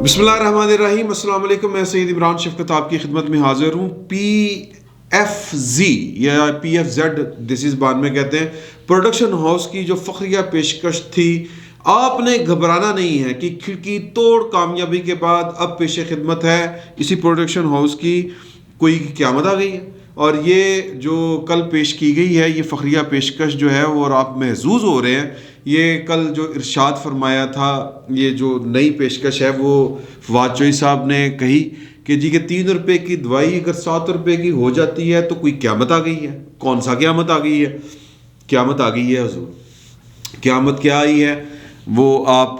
بسم اللہ الرحمن الرحیم. السلام علیکم. میں سید عمران شفقت آپ کی خدمت میں حاضر ہوں. PFZ یا PFZ دس از بعد میں کہتے ہیں پروڈکشن ہاؤس کی جو فخریہ پیشکش تھی. آپ نے گھبرانا نہیں ہے کہ کھڑکی توڑ کامیابی کے بعد اب پیش خدمت ہے اسی پروڈکشن ہاؤس کی کوئی قیامت آ گئی ہے. اور یہ جو کل پیش کی گئی ہے یہ فخریہ پیشکش جو ہے اور آپ محظوظ ہو رہے ہیں. یہ کل جو ارشاد فرمایا تھا, یہ جو نئی پیشکش ہے وہ فواد چوہی صاحب نے کہی کہ جی کہ 3 روپے کی دوائی اگر 7 روپے کی ہو جاتی ہے تو کوئی قیامت آ گئی ہے. کون سا قیامت آ گئی ہے؟ قیامت آ گئی ہے حضور. قیامت کیا آئی ہے وہ آپ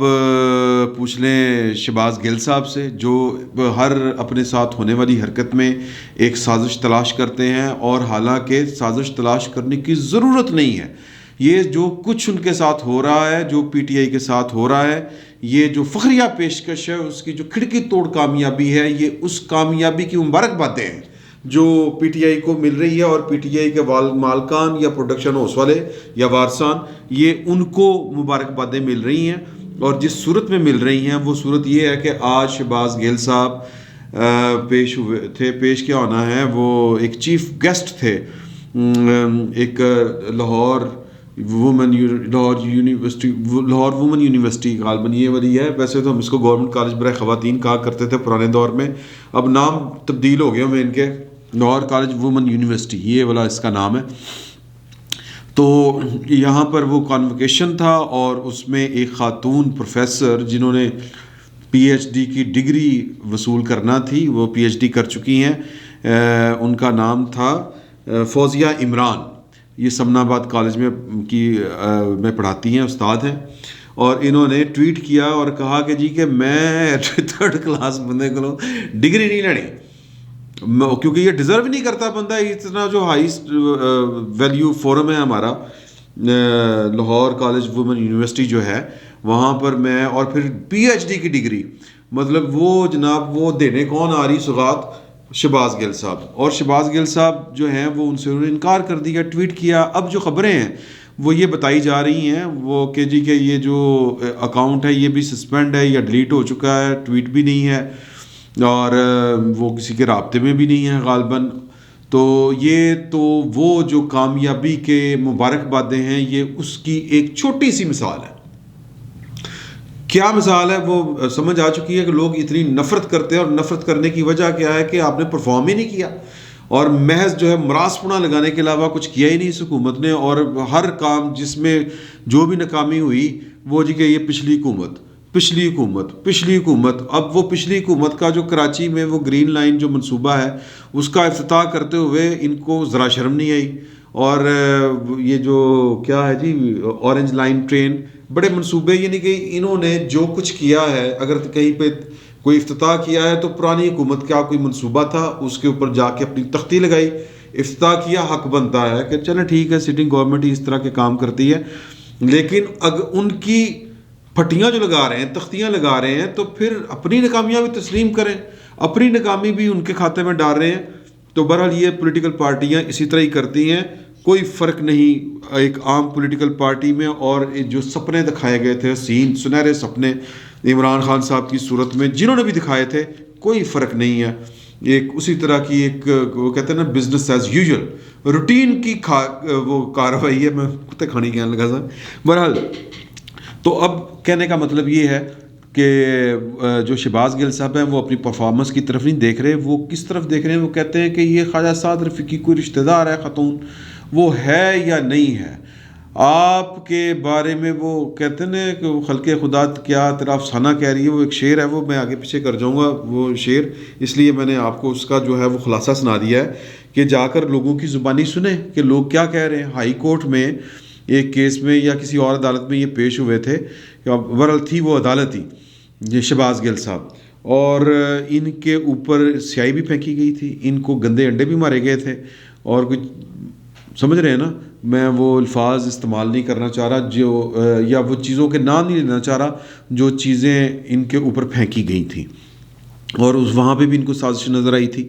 پوچھ لیں شہباز گل صاحب سے, جو ہر اپنے ساتھ ہونے والی حرکت میں ایک سازش تلاش کرتے ہیں, اور حالانکہ سازش تلاش کرنے کی ضرورت نہیں ہے. یہ جو کچھ ان کے ساتھ ہو رہا ہے, جو پی ٹی آئی کے ساتھ ہو رہا ہے, یہ جو فخریہ پیشکش ہے اس کی جو کھڑکی توڑ کامیابی ہے, یہ اس کامیابی کی مبارکبادیں ہیں جو پی ٹی آئی کو مل رہی ہے. اور پی ٹی آئی کے مالکان یا پروڈکشن ہاؤس والے یا وارثان, یہ ان کو مبارکبادیں مل رہی ہیں. اور جس صورت میں مل رہی ہیں وہ صورت یہ ہے کہ آج شہباز گل صاحب پیش ہوئے تھے. پیش کیا ہونا ہے, وہ ایک چیف گیسٹ تھے ایک لاہور وومن یونیورسٹی غالباً یہ والی ہے. ویسے تو ہم اس کو گورنمنٹ کالج برائے خواتین کہا کرتے تھے پرانے دور میں, اب نام تبدیل ہو گیا میں ان کے, لاہور کالج وومن یونیورسٹی یہ والا اس کا نام ہے. تو یہاں پر وہ کانوکیشن تھا اور اس میں ایک خاتون پروفیسر جنہوں نے پی ایچ ڈی کی ڈگری وصول کرنا تھی, وہ پی ایچ ڈی کر چکی ہیں. ان کا نام تھا فوزیہ عمران. یہ سمنا آباد کالج میں پڑھاتی ہیں, استاد ہیں. اور انہوں نے ٹویٹ کیا اور کہا کہ جی کہ میں 3rd کلاس بندے کو ڈگری نہیں لینی, کیونکہ یہ ڈیزرو نہیں کرتا بندہ. اتنا جو ہائیسٹ ویلیو فورم ہے ہمارا لاہور کالج وومن یونیورسٹی جو ہے, وہاں پر میں, اور پھر پی ایچ ڈی کی ڈگری, مطلب وہ جناب وہ دینے کون آ رہی سوغات؟ شہباز گل صاحب. اور شہباز گل صاحب جو ہیں وہ ان سے انہوں نے انکار کر دیا, ٹویٹ کیا. اب جو خبریں ہیں وہ یہ بتائی جا رہی ہیں وہ کہ جی کہ یہ جو اکاؤنٹ ہے یہ بھی سسپینڈ ہے یا ڈیلیٹ ہو چکا ہے, ٹویٹ بھی نہیں ہے اور وہ کسی کے رابطے میں بھی نہیں ہے غالباً. تو یہ تو وہ جو کامیابی کے مبارکبادیں ہیں یہ اس کی ایک چھوٹی سی مثال ہے. کیا مثال ہے وہ سمجھ آ چکی ہے کہ لوگ اتنی نفرت کرتے ہیں, اور نفرت کرنے کی وجہ کیا ہے کہ آپ نے پرفارم ہی نہیں کیا, اور محض جو ہے مراس پونا لگانے کے علاوہ کچھ کیا ہی نہیں اس حکومت نے. اور ہر کام جس میں جو بھی ناکامی ہوئی وہ جی کہ یہ پچھلی حکومت. اب وہ پچھلی حکومت کا جو کراچی میں وہ گرین لائن جو منصوبہ ہے اس کا افتتاح کرتے ہوئے ان کو ذرا شرم نہیں آئی. اور یہ جو کیا ہے جی اورنج لائن ٹرین, بڑے منصوبے, یعنی کہ انہوں نے جو کچھ کیا ہے, اگر کہیں پہ کوئی افتتاح کیا ہے تو پرانی حکومت کا کوئی منصوبہ تھا, اس کے اوپر جا کے اپنی تختی لگائی, افتتاح کیا, حق بنتا ہے کہ چلیں ٹھیک ہے سٹنگ گورنمنٹ ہی اس طرح کے کام کرتی ہے. لیکن اگر ان کی پھٹیاں جو لگا رہے ہیں, تختیاں لگا رہے ہیں, تو پھر اپنی ناکامیاں بھی تسلیم کریں, اپنی ناکامی بھی ان کے کھاتے میں ڈال رہے ہیں. تو بہرحال یہ پولیٹیکل پارٹیاں اسی طرح ہی کرتی ہیں, کوئی فرق نہیں ایک عام پولیٹیکل پارٹی میں اور جو سپنے دکھائے گئے تھے, حسین سنہرے سپنے عمران خان صاحب کی صورت میں جنہوں نے بھی دکھائے تھے, کوئی فرق نہیں ہے. ایک اسی طرح کی ایک وہ کہتے ہیں نا بزنس ایز یوزول, روٹین کی وہ کارروائی ہے. میں کتے کھانی کہنے لگا تھا. بہرحال تو اب کہنے کا مطلب یہ ہے کہ جو شہباز گل صاحب ہیں وہ اپنی پرفارمنس کی طرف نہیں دیکھ رہے. وہ کس طرف دیکھ رہے ہیں؟ وہ کہتے ہیں کہ یہ خواجہ سعد رفیقی کوئی رشتہ دار ہے خاتون, وہ ہے یا نہیں ہے. آپ کے بارے میں وہ کہتے ہیں نا کہ وہ خلق خدا کیا تیرا افسانہ کہہ رہی ہے, وہ ایک شعر ہے, وہ میں آگے پیچھے کر جاؤں گا وہ شعر, اس لیے میں نے آپ کو اس کا جو ہے وہ خلاصہ سنا دیا ہے کہ جا کر لوگوں کی زبانی سنیں کہ لوگ کیا کہہ رہے ہیں. ہائی کورٹ میں ایک کیس میں یا کسی اور عدالت میں یہ پیش ہوئے تھے, ورل تھی وہ عدالت ہی, یہ شہباز گل صاحب, اور ان کے اوپر سیاہی بھی پھینکی گئی تھی, ان کو گندے انڈے بھی مارے گئے تھے. اور کچھ سمجھ رہے ہیں نا, میں وہ الفاظ استعمال نہیں کرنا چاہ رہا جو یا وہ چیزوں کے نام نہیں لینا چاہ رہا جو چیزیں ان کے اوپر پھینکی گئی تھیں, اور وہاں پہ بھی ان کو سازش نظر آئی تھی.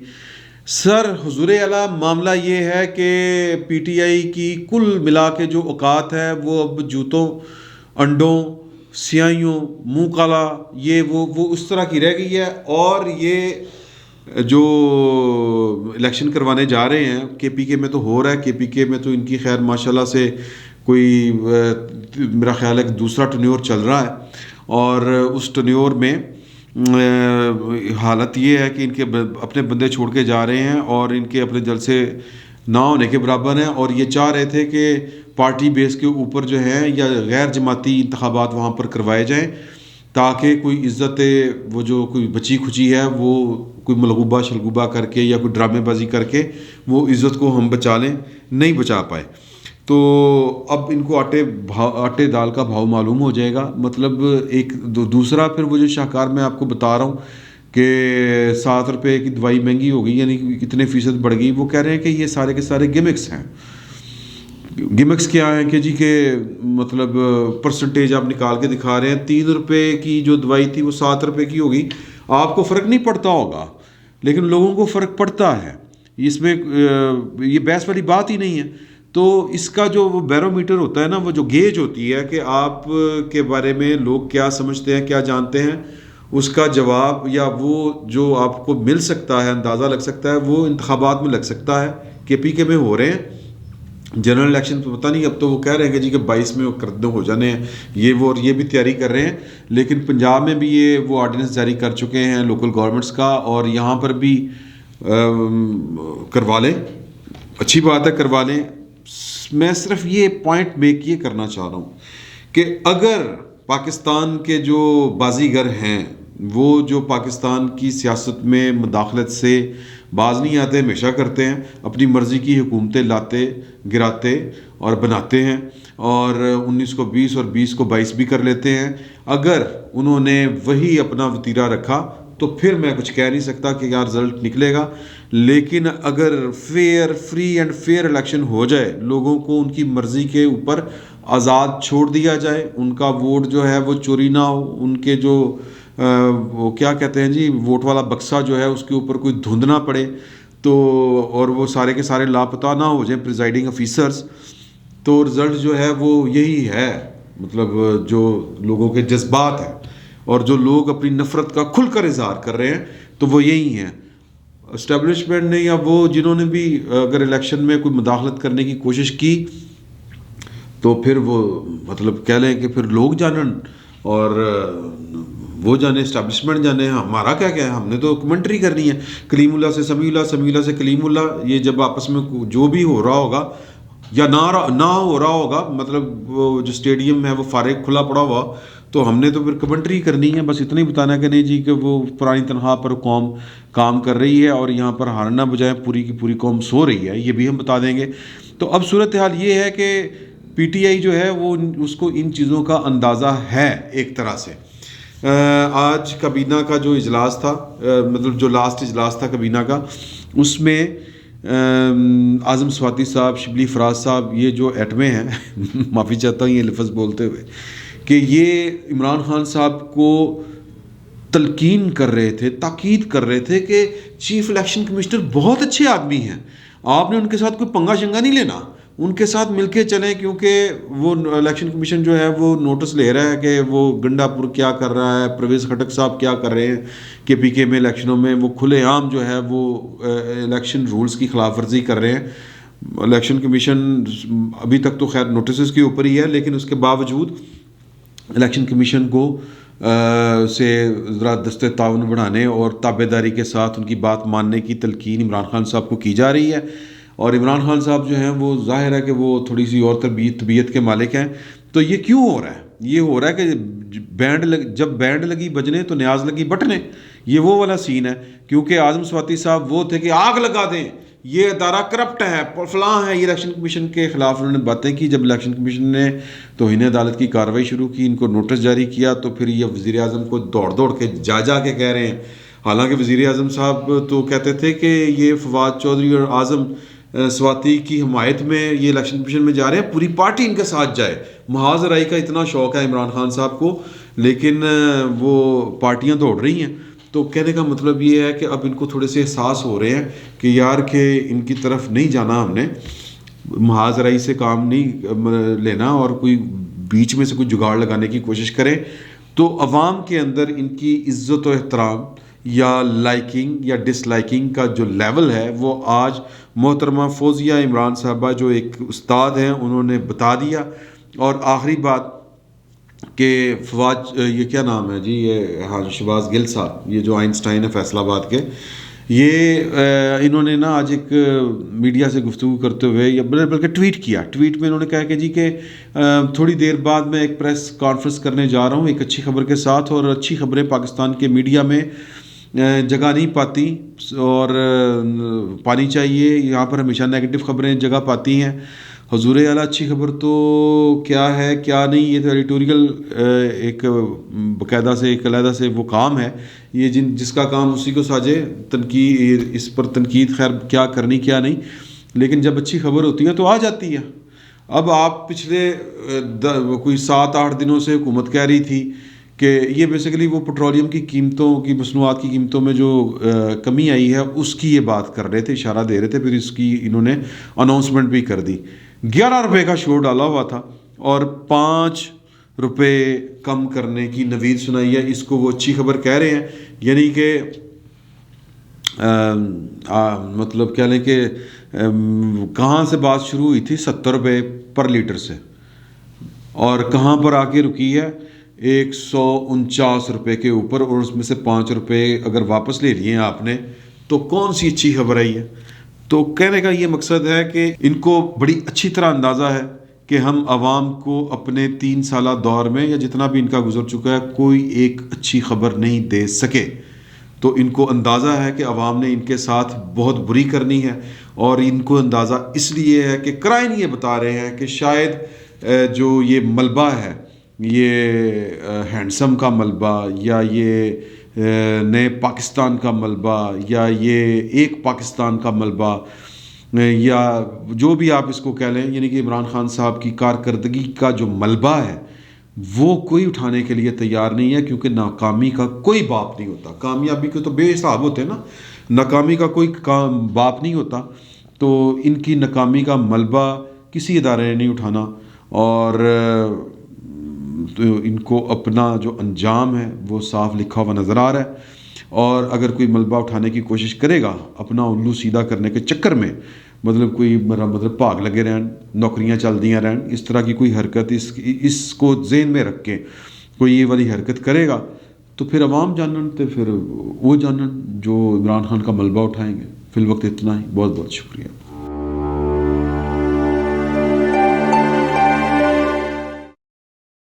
سر حضور اعلیٰ معاملہ یہ ہے کہ پی ٹی آئی کی کل ملا کے جو اوقات ہے وہ اب جوتوں, انڈوں سیاہیوں، منہ کالا، یہ وہ اس طرح کی رہ گئی ہے. اور یہ جو الیکشن کروانے جا رہے ہیں کے پی کے میں تو ہو رہا ہے. کے پی کے میں تو ان کی خیر ماشاءاللہ سے کوئی میرا خیال ہے کہ دوسرا ٹنیور چل رہا ہے, اور اس ٹنیور میں حالت یہ ہے کہ ان کے اپنے بندے چھوڑ کے جا رہے ہیں اور ان کے اپنے جلسے نہ ہونے کے برابر ہیں. اور یہ چاہ رہے تھے کہ پارٹی بیس کے اوپر جو ہے یا غیر جماعتی انتخابات وہاں پر کروائے جائیں تاکہ کوئی عزت وہ جو کوئی بچی کھچی ہے وہ کوئی ملغوبہ شلغوبہ کر کے یا کوئی ڈرامے بازی کر کے وہ عزت کو ہم بچا لیں, نہیں بچا پائے. تو اب ان کو آٹے دال کا بھاؤ معلوم ہو جائے گا. مطلب ایک دوسرا پھر وہ جو شاہکار میں آپ کو بتا رہا ہوں کہ 7 روپے کی دوائی مہنگی ہو گئی, یعنی کتنے فیصد بڑھ گئی. وہ کہہ رہے ہیں کہ یہ سارے کے سارے گمکس ہیں. گمکس کیا ہیں کہ جی کہ مطلب پرسنٹیج آپ نکال کے دکھا رہے ہیں. 3 روپے کی جو دوائی تھی وہ 7 روپے کی ہوگی. آپ کو فرق نہیں پڑتا ہوگا لیکن لوگوں کو فرق پڑتا ہے. اس میں یہ بحث والی بات ہی نہیں ہے. تو اس کا جو وہ بیرومیٹر ہوتا ہے نا, وہ جو گیج ہوتی ہے کہ آپ کے بارے میں لوگ کیا سمجھتے ہیں, کیا جانتے ہیں, اس کا جواب یا وہ جو آپ کو مل سکتا ہے, اندازہ لگ سکتا ہے, وہ انتخابات میں لگ سکتا ہے. کے پی کے میں ہو رہے ہیں جنرل الیکشن پہ, پتہ نہیں اب تو وہ کہہ رہے ہیں کہ جی کہ 22 میں وہ کردے ہو جانے ہیں, یہ وہ, اور یہ بھی تیاری کر رہے ہیں. لیکن پنجاب میں بھی یہ وہ آرڈیننس جاری کر چکے ہیں لوکل گورنمنٹس کا, اور یہاں پر بھی کروا لیں, اچھی بات ہے کروا لیں. میں صرف یہ پوائنٹ میک یہ کرنا چاہ رہا ہوں کہ اگر پاکستان کے جو بازیگر ہیں وہ جو پاکستان کی سیاست میں مداخلت سے باز نہیں آتے, ہمیشہ کرتے ہیں, اپنی مرضی کی حکومتیں لاتے گراتے اور بناتے ہیں, اور 19 کو 20 اور 20 کو 22 بھی کر لیتے ہیں. اگر انہوں نے وہی اپنا وتیرہ رکھا تو پھر میں کچھ کہہ نہیں سکتا کہ یار رزلٹ نکلے گا. لیکن اگر فری اینڈ فیئر الیکشن ہو جائے, لوگوں کو ان کی مرضی کے اوپر آزاد چھوڑ دیا جائے, ان کا ووٹ جو ہے وہ چوری نہ ہو, ان کے جو وہ کیا کہتے ہیں جی ووٹ والا بکسا جو ہے اس کے اوپر کوئی دھند نہ پڑے, تو اور وہ سارے کے سارے لاپتہ نہ ہو جائیں پریزائڈنگ آفیسرز, تو رزلٹ جو ہے وہ یہی ہے. مطلب جو لوگوں کے جذبات ہیں اور جو لوگ اپنی نفرت کا کھل کر اظہار کر رہے ہیں تو وہ یہی ہیں. اسٹیبلشمنٹ نے یا وہ جنہوں نے بھی اگر الیکشن میں کوئی مداخلت کرنے کی کوشش کی تو پھر وہ مطلب کہہ لیں کہ پھر لوگ جانن اور وہ جانے, اسٹیبلشمنٹ جانے, ہمارا کیا ہے, ہم نے تو کمنٹری کرنی ہے. کلیم اللہ سے سمیع اللہ, سمیع اللہ سے کلیم اللہ, یہ جب آپس میں جو بھی ہو رہا ہوگا یا نہ ہو رہا ہوگا, مطلب وہ جو اسٹیڈیم ہے وہ فارغ کھلا پڑا ہوا, تو ہم نے تو پھر کمنٹری کرنی ہے. بس اتنا ہی بتانا کہ نہیں جی کہ وہ پرانی تنخواہ پر قوم کام کر رہی ہے اور یہاں پر ہارنا بجائے پوری کی پوری قوم سو رہی ہے, یہ بھی ہم بتا دیں گے. تو اب صورتحال یہ ہے کہ پی ٹی آئی جو ہے وہ اس کو ان چیزوں کا اندازہ ہے ایک طرح سے. آج کابینہ کا جو اجلاس تھا, مطلب جو لاسٹ اجلاس تھا کابینہ کا, اس میں اعظم سواتی صاحب, شبلی فراز صاحب, یہ جو ایٹمے ہیں معافی چاہتا ہوں یہ لفظ بولتے ہوئے, کہ یہ عمران خان صاحب کو تلقین کر رہے تھے, تاکید کر رہے تھے کہ چیف الیکشن کمشنر بہت اچھے آدمی ہیں, آپ نے ان کے ساتھ کوئی پنگا شنگا نہیں لینا, ان کے ساتھ مل کے چلیں, کیونکہ وہ الیکشن کمیشن جو ہے وہ نوٹس لے رہا ہے کہ وہ گنڈا پور کیا کر رہا ہے, پرویز خٹک صاحب کیا کر رہے ہیں کے پی کے میں الیکشنوں میں, وہ کھلے عام جو ہے وہ الیکشن رولز کی خلاف ورزی کر رہے ہیں. الیکشن کمیشن ابھی تک تو خیر نوٹسز کے اوپر ہی ہے, لیکن اس کے باوجود الیکشن کمیشن کو سے ذرا دست تعاون بڑھانے اور تابع داری کے ساتھ ان کی بات ماننے کی تلقین عمران خان صاحب کو کی جا رہی ہے. اور عمران خان صاحب جو ہیں وہ ظاہر ہے کہ وہ تھوڑی سی اور طبیعت کے مالک ہیں. تو یہ کیوں ہو رہا ہے؟ یہ ہو رہا ہے کہ جب بینڈ لگی بجنے تو نیاز لگی بٹنے, یہ وہ والا سین ہے. کیونکہ اعظم سواتی صاحب وہ تھے کہ آگ لگا دیں, یہ ادارہ کرپٹ ہے, فلاں ہے, یہ الیکشن کمیشن کے خلاف انہوں نے باتیں کی. جب الیکشن کمیشن نے توہین عدالت کی کارروائی شروع کی, ان کو نوٹس جاری کیا, تو پھر یہ وزیر اعظم کو دوڑ کے جا کے کہہ رہے ہیں. حالانکہ وزیر اعظم صاحب تو کہتے تھے کہ یہ فواد چودھری اور اعظم سواتی کی حمایت میں یہ الیکشن کمیشن میں جا رہے ہیں, پوری پارٹی ان کے ساتھ جائے. محاذ رائی کا اتنا شوق ہے عمران خان صاحب کو, لیکن وہ پارٹیاں دوڑ رہی ہیں. تو کہنے کا مطلب یہ ہے کہ اب ان کو تھوڑے سے احساس ہو رہے ہیں کہ یار کہ ان کی طرف نہیں جانا, ہم نے محاذ رائی سے کام نہیں لینا, اور کوئی بیچ میں سے کوئی جگاڑ لگانے کی کوشش کریں تو عوام کے اندر ان کی عزت و احترام یا لائکنگ یا ڈس لائکنگ کا جو لیول ہے وہ آج محترمہ فوزیہ عمران صاحبہ جو ایک استاد ہیں انہوں نے بتا دیا. اور آخری بات کہ فواد یہ کیا نام ہے جی یہ ہاں شہباز گل صاحب یہ جو آئنسٹائن ہے فیصل آباد کے یہ انہوں نے نا آج ایک میڈیا سے گفتگو کرتے ہوئے یا بلکہ ٹویٹ کیا. ٹویٹ میں انہوں نے کہا کہ جی کہ تھوڑی دیر بعد میں ایک پریس کانفرنس کرنے جا رہا ہوں ایک اچھی خبر کے ساتھ اور اچھی خبریں پاکستان کے میڈیا میں جگہ نہیں پاتی اور پانی چاہیے. یہاں پر ہمیشہ نیگیٹو خبریں جگہ پاتی ہیں. حضور اعلیٰ اچھی خبر تو کیا ہے کیا نہیں یہ تو ایڈیٹوریل ایک باقاعدہ سے ایک علیحدہ سے وہ کام ہے یہ جس کا کام اسی کو ساجے تنقید اس پر تنقید خیر کیا کرنی کیا نہیں لیکن جب اچھی خبر ہوتی ہے تو آ جاتی ہے. اب آپ پچھلے کوئی 7-8 دنوں سے حکومت کہہ رہی تھی کہ یہ بیسیکلی وہ پٹرولیم کی قیمتوں کی مصنوعات کی قیمتوں میں جو کمی آئی ہے اس کی یہ بات کر رہے تھے اشارہ دے رہے تھے پھر اس کی انہوں نے اناؤنسمنٹ بھی کر دی. 11 روپے کا شو ڈالا ہوا تھا اور 5 روپے کم کرنے کی نوید سنائی ہے. اس کو وہ اچھی خبر کہہ رہے ہیں یعنی کہ مطلب کہہ لیں کہ کہاں سے بات شروع ہوئی تھی 70 روپے پر لیٹر سے اور کہاں پر آ کے رکی ہے 149 روپے کے اوپر اور اس میں سے 5 روپے اگر واپس لے لیے ہیں آپ نے تو کون سی اچھی خبر آئی ہے. تو کہنے کا یہ مقصد ہے کہ ان کو بڑی اچھی طرح اندازہ ہے کہ ہم عوام کو اپنے 3 سالہ دور میں یا جتنا بھی ان کا گزر چکا ہے کوئی ایک اچھی خبر نہیں دے سکے. تو ان کو اندازہ ہے کہ عوام نے ان کے ساتھ بہت بری کرنی ہے اور ان کو اندازہ اس لیے ہے کہ کرائن یہ بتا رہے ہیں کہ شاید جو یہ ملبہ ہے یہ ہینڈسم کا ملبہ یا یہ نئے پاکستان کا ملبہ یا یہ ایک پاکستان کا ملبہ یا جو بھی آپ اس کو کہہ لیں یعنی کہ عمران خان صاحب کی کارکردگی کا جو ملبہ ہے وہ کوئی اٹھانے کے لیے تیار نہیں ہے کیونکہ ناکامی کا کوئی باپ نہیں ہوتا. کامیابی کے تو بے حساب ہوتے ہیں نا ناکامی کا کوئی باپ نہیں ہوتا. تو ان کی ناکامی کا ملبہ کسی ادارے نے نہیں اٹھانا اور تو ان کو اپنا جو انجام ہے وہ صاف لکھا ہوا نظر آ رہا ہے. اور اگر کوئی ملبہ اٹھانے کی کوشش کرے گا اپنا الو سیدھا کرنے کے چکر میں مطلب کوئی مطلب بھاگ لگے رہن نوکریاں چل دیاں رہن اس طرح کی کوئی حرکت اس کو ذہن میں رکھ کے کوئی یہ والی حرکت کرے گا تو پھر عوام جانن تو پھر وہ جانن جو عمران خان کا ملبہ اٹھائیں گے. فی الوقت اتنا ہی. بہت بہت شکریہ.